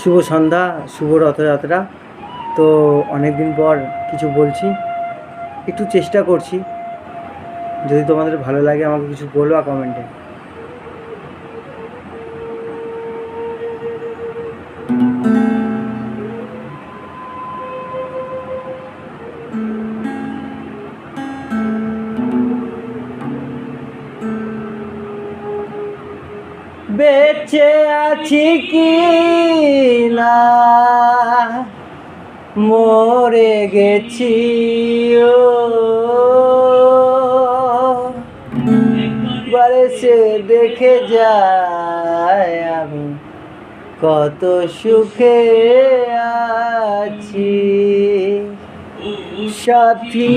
শুভ সন্ধ্যা, শুভ রথযাত্রা। তো অনেক দিন পর কিছু বলছি, একটু চেষ্টা করছি। যদি তোমাদের ভালো লাগে আমাকে কিছু বলবা কমেন্টে। বেঁচে আছি কি না মরে গেছি ও, বারে সে দেখে যায় আমি কত সুখে আছি সাথী।